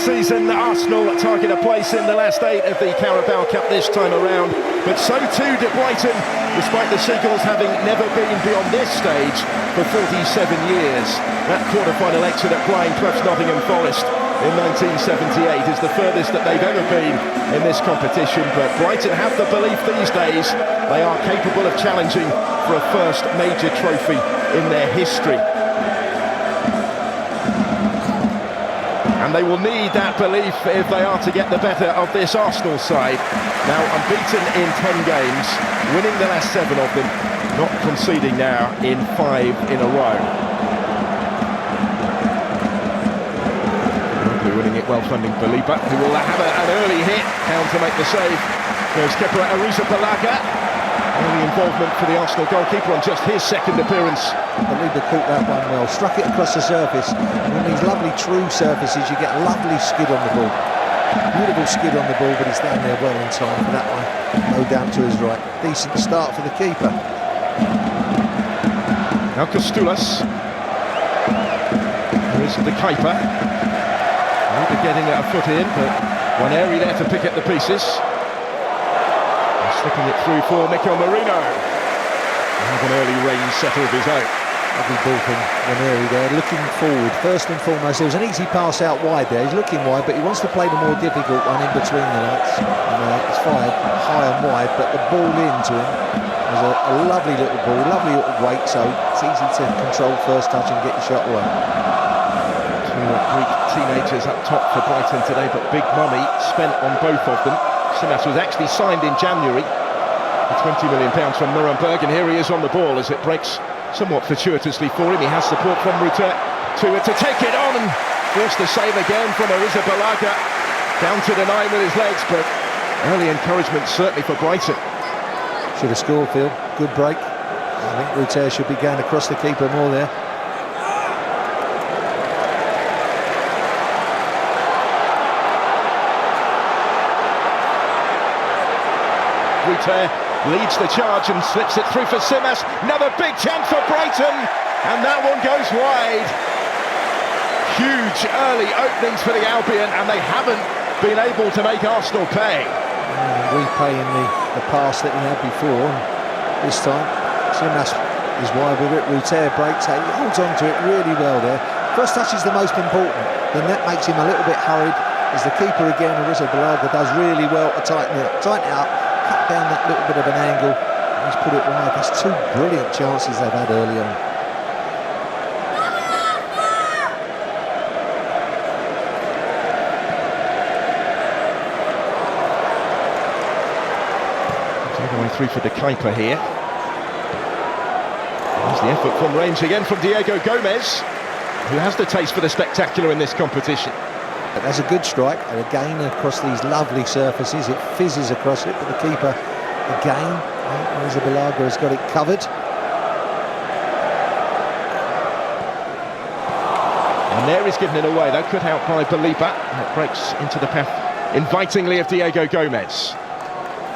season, Arsenal target a place in the last 8 of the Carabao Cup this time around, but so too did Brighton, despite the Seagulls having never been beyond this stage for 47 years. That quarter-final exit at Brighton Clough's Nottingham Forest in 1978 is the furthest that they've ever been in this competition, but Brighton have the belief these days they are capable of challenging for a first major trophy in their history. And they will need that belief if they are to get the better of this Arsenal side. Now unbeaten in 10 games, winning the last 7 of them, not conceding now in 5 in a row. Winning it well, funding Baliba, who will have an early hit down to make the save. There's Kepa Arrizabalaga. Early involvement for the Arsenal goalkeeper on just his second appearance. Baliba caught that one well, struck it across the surface. And on these lovely true surfaces you get a lovely skid on the ball. Beautiful skid on the ball, but he's down there well in time for that one. No down to his right. Decent start for the keeper. Now Costulas. Here's the keeper. Maybe getting a foot in, but Waneri there to pick up the pieces. Slipping it through for Mikel Merino. Have an early range setter of his own. Lovely ball from Waneri there, looking forward. First and foremost, there was an easy pass out wide there. He's looking wide, but he wants to play the more difficult one in between the lights. And it's fired high and wide, but the ball into him was a lovely little ball, lovely little weight, so it's easy to control first touch and get your shot away. Two Greek teenagers up top for Brighton today, but big money spent on both of them. Simas was actually signed in January for £20 million from Nuremberg, and here he is on the ball as it breaks somewhat fortuitously for him. He has support from Rutter to take it on, and forced the save again from Arrizabalaga. Down to the 9 with his legs, but early encouragement certainly for Brighton. Should have scored, Phil. Good break. I think Rutter should be going across the keeper more there. Rutter leads the charge and slips it through for Simas. Another big chance for Brighton, and that one goes wide. Huge early openings for the Albion, and they haven't been able to make Arsenal pay. Repaying the pass that he had before, and this time Simas is wide with it. Rutter breaks it, he holds on to it really well there. First touch is the most important, then that makes him a little bit hurried, as the keeper again, Arrizabalaga, does really well to tighten it up. Cut down that little bit of an angle, and he's put it wide. That's 2 brilliant chances they've had early on. Taking away through for the keeper here. There's the effort from range again from Diego Gomez, who has the taste for the spectacular in this competition. But that's a good strike, and again across these lovely surfaces, it fizzes across it, but the keeper again, Arrizabalaga has got it covered. And there he's given it away, though, cut out by Baliba, and it breaks into the path invitingly of Diego Gomez.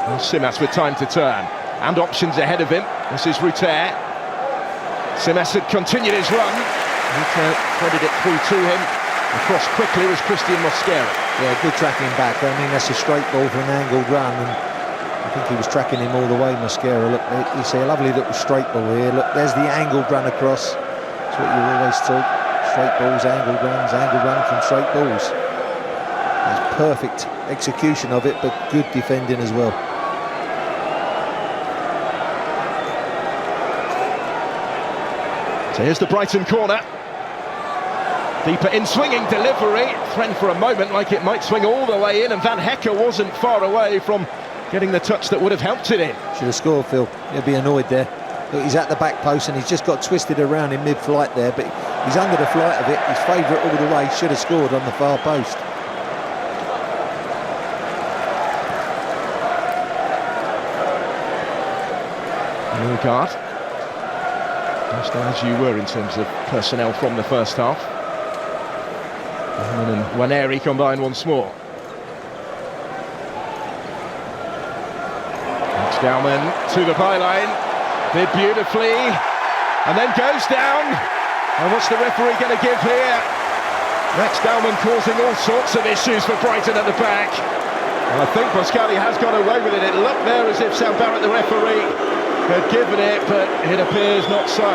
And Simas with time to turn, and options ahead of him. This is Rutter. Simas had continued his run, Rutter threaded it through to him. Across quickly was Christian Mosquera. Yeah, good tracking back. I mean, that's a straight ball for an angled run, and I think he was tracking him all the way, Mosquera. Look, you see a lovely little straight ball here. Look, there's the angled run across. That's what you always talk. Straight balls, angled run from straight balls. There's perfect execution of it, but good defending as well. So here's the Brighton corner. Deeper in, swinging delivery, threatened for a moment like it might swing all the way in, and Van Hecker wasn't far away from getting the touch that would have helped it in. Should have scored, Phil. He'll be annoyed there. Look, he's at the back post and he's just got twisted around in mid-flight there, but he's under the flight of it. His favourite all the way, should have scored on the far post. Nuremberg, just as you were in terms of personnel from the first half. And Waneri combine once more. Stauman to the byline, did beautifully, and then goes down. And what's the referee going to give here? Max Dowman causing all sorts of issues for Brighton at the back. And I think Pascali has got away with it. It looked there as if Sam Barrett, the referee, had given it, but it appears not so.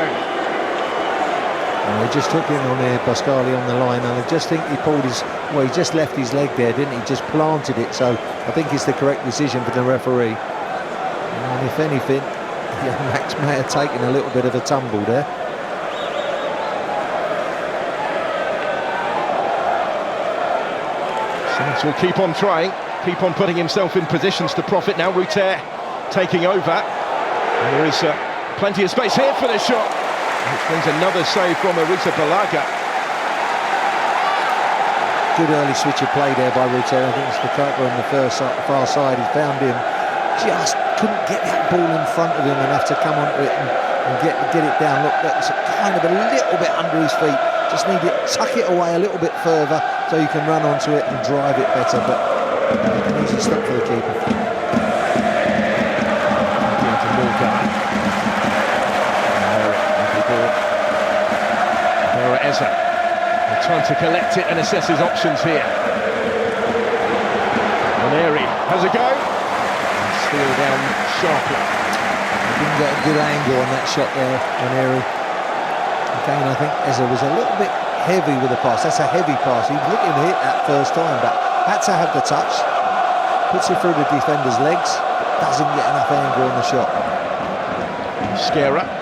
He just took in on there, Pascali on the line, and I just think he pulled his... Well, he just left his leg there, didn't he? Just planted it, so I think it's the correct decision for the referee. And if anything, Max may have taken a little bit of a tumble there. Sainz will keep on trying, keep on putting himself in positions to profit now. Ruter taking over. And there is plenty of space here for the shot, which brings another save from Arisa Balaga. Good early switch of play there by Ruter. I think it's the keeper on the far side. He found him, just couldn't get that ball in front of him enough to come onto it and get it down. Look, that's kind of a little bit under his feet. Just need to tuck it away a little bit further so you can run onto it and drive it better. But an easy stop for the keeper. Trying to collect it and assess his options here. Maneri has a go. And steal down sharply. He didn't get a good angle on that shot there, Maneri. Again, I think Eza was a little bit heavy with the pass. That's a heavy pass. He was looking to hit that first time, but had to have the touch. Puts it through the defender's legs. Doesn't get enough angle on the shot. Scara.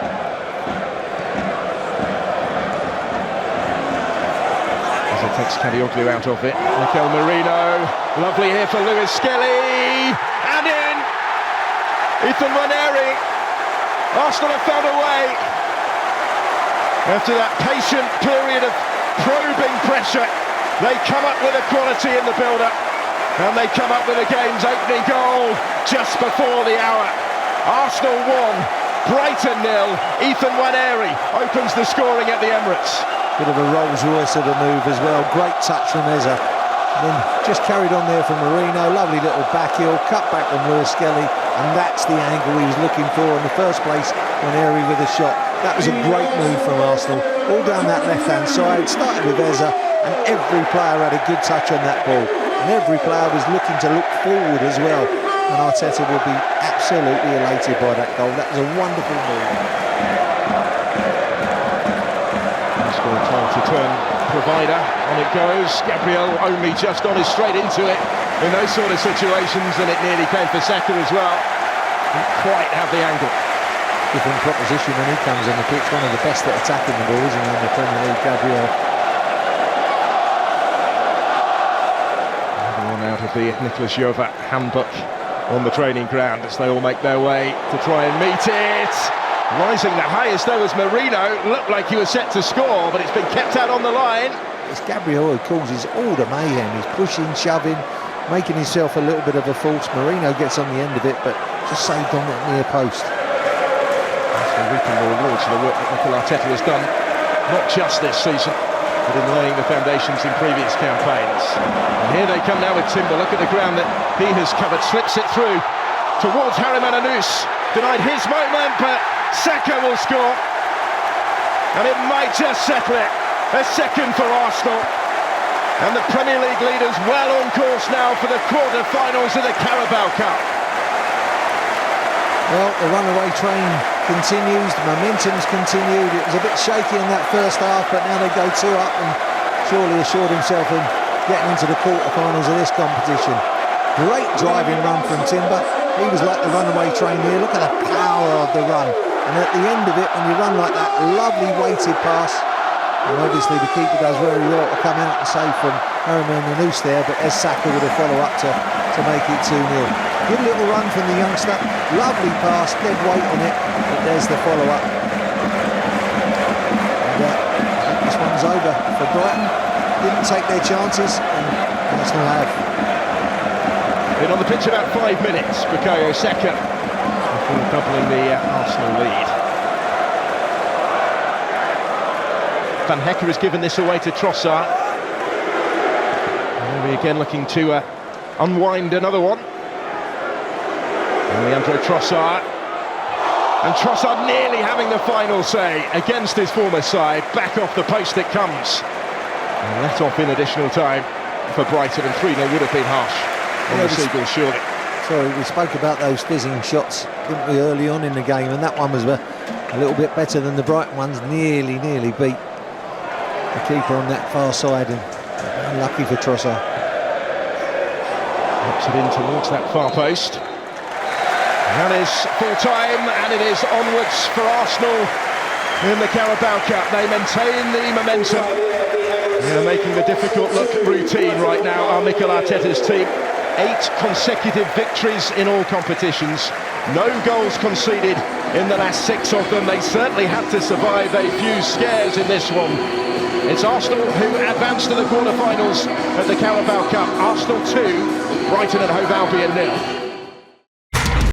Takes Kadioglu out of it. Mikel Merino, lovely here for Lewis Skelly, and in! Ethan Maneri. Arsenal have found a way. After that patient period of probing pressure, they come up with a quality in the build-up, and they come up with the game's opening goal just before the hour. Arsenal 1, Brighton 0. Ethan Maneri opens the scoring at the Emirates. Bit of a Rolls-Royce of a move as well. Great touch from Eza. Then just carried on there from Marino. Lovely little back heel, cut back from Lewis Skelly, and that's the angle he was looking for in the first place. Maneri with a shot. That was a great move from Arsenal. All down that left-hand side. Started with Eza, and every player had a good touch on that ball. And every player was looking to look forward as well. And Arteta will be absolutely elated by that goal. That was a wonderful move. Time to turn provider, on it goes. Gabriel only just on his straight into it in those sort of situations, and it nearly came for Saka as well. Didn't quite have the angle. Different proposition when he comes on the pitch. One of the best at attacking the ball, isn't he, in the Premier League, Gabriel? One out of the Nicholas Jova handbook on the training ground as they all make their way to try and meet it. Rising the highest though was Marino. Looked like he was set to score, but it's been kept out on the line. It's Gabriel who causes all the mayhem. He's pushing, shoving, making himself a little bit of a force. Marino gets on the end of it, but just saved on that near post. So reaping the rewards for the work that Mikel Arteta has done, not just this season, but in laying the foundations in previous campaigns. And here they come now with Timber. Look at the ground that he has covered. Slips it through towards Harry Mananous. Denied his moment, but Saka will score, and it might just settle it. A second for Arsenal, and the Premier League leaders well on course now for the quarter-finals of the Carabao Cup. Well, the runaway train continues, the momentum's continued. It was a bit shaky in that first half, but now they go 2 up and surely assured himself in getting into the quarter-finals of this competition. Great driving run from Timber. He was like the runaway train here. Look at the power of the run. And at the end of it, when you run like that, lovely weighted pass. And obviously the keeper does very well to come out and save from Harriman and Noose there, but as Saka with a follow-up to make it 2-0. Good little run from the youngster. Lovely pass, dead weight on it, but there's the follow-up. And I think this one's over for Brighton. Didn't take their chances, and Arsenal have. Been on the pitch about 5 minutes, Bukayo Saka, before doubling the Arsenal lead. Van Hecker has given this away to Trossard. And we again looking to unwind another one. And Leandro Trossard. And Trossard nearly having the final say against his former side. Back off the post it comes. And let off in additional time for Brighton, and 3-0 would have been harsh on the Seagulls, surely. Sorry, we spoke about those fizzing shots, didn't we, early on in the game, and that one was a little bit better than the Brighton ones. Nearly beat the keeper on that far side, and unlucky for Trossard. Puts it in towards that far post. That is full time, and it is onwards for Arsenal in the Carabao Cup. They maintain the momentum. They're making the difficult look routine right now, are Mikel Arteta's team. 8 consecutive victories in all competitions. No goals conceded in the last 6 of them. They certainly had to survive a few scares in this one. It's Arsenal who advance to the quarter-finals of the Carabao Cup. Arsenal 2, Brighton and Hove Albion 0.